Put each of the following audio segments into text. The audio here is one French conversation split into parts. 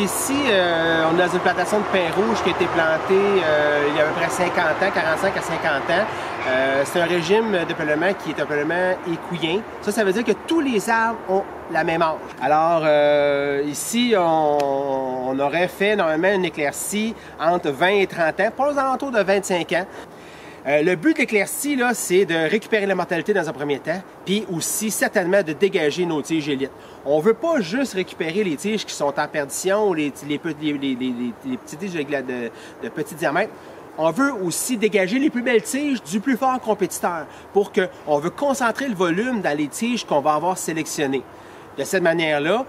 ici, on est dans une plantation de pin rouge qui a été plantée il y a à peu près 50 ans, 45 à 50 ans. C'est un régime de peuplement qui est un peuplement équien. Ça veut dire que tous les arbres ont la même âge. Alors, ici, on aurait fait normalement une éclaircie entre 20 et 30 ans, pas aux alentours de 25 ans. Le but de l'éclaircie, là, c'est de récupérer la mortalité dans un premier temps, puis aussi certainement de dégager nos tiges élites. On veut pas juste récupérer les tiges qui sont en perdition ou les petites tiges de petit diamètre. On veut aussi dégager les plus belles tiges du plus fort compétiteur pour qu'on veut concentrer le volume dans les tiges qu'on va avoir sélectionnées. De cette manière-là,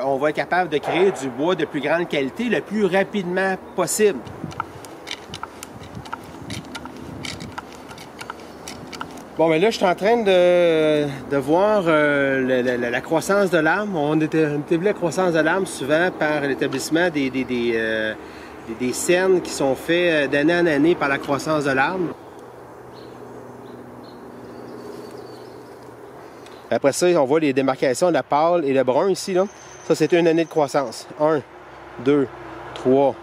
on va être capable de créer du bois de plus grande qualité le plus rapidement possible. Bon, mais là, je suis en train de voir la croissance de l'arbre. On établit la croissance de l'arbre souvent par l'établissement des cernes qui sont faits d'année en année par la croissance de l'arbre. Après ça, on voit les démarcations de la pâle et le brun ici, là. Ça, c'est une année de croissance. 1, 2, 3,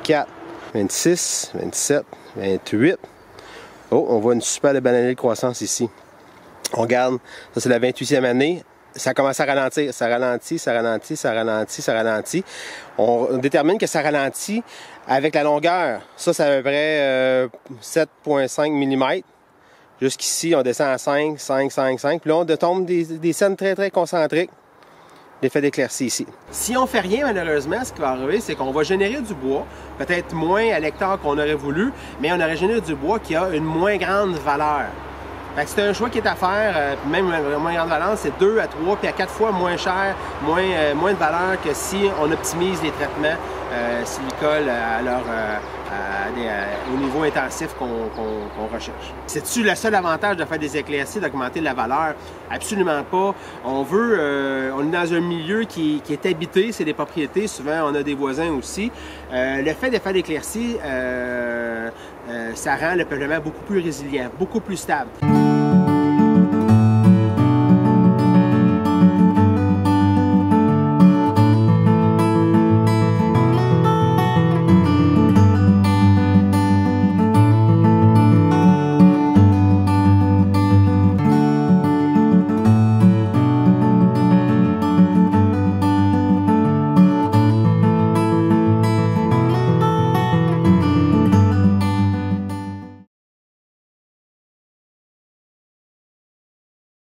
4, 26, 27, 28. Oh, on voit une super belle année de croissance ici. On regarde, ça c'est la 28e année. Ça commence à ralentir. Ça ralentit, ça ralentit, ça ralentit, ça ralentit. On détermine que ça ralentit avec la longueur. Ça, c'est à peu près 7,5 mm. Jusqu'ici, on descend à 5, 5, 5, 5. Puis là, on tombe des scènes très, très concentriques. L'effet d'éclaircie ici. Si on fait rien, malheureusement, ce qui va arriver, c'est qu'on va générer du bois, peut-être moins à l'hectare qu'on aurait voulu, mais on aurait généré du bois qui a une moins grande valeur. Fait que c'est un choix qui est à faire, même une moins grande valeur, c'est 2 à 3 puis à 4 fois moins cher, moins de valeur que si on optimise les traitements silicoles au niveau intensif qu'on recherche. C'est-tu le seul avantage de faire des éclaircies, d'augmenter la valeur? Absolument pas. On est dans un milieu qui est habité, c'est des propriétés, souvent on a des voisins aussi. Le fait de faire l'éclaircie, ça rend le peuplement beaucoup plus résilient, beaucoup plus stable.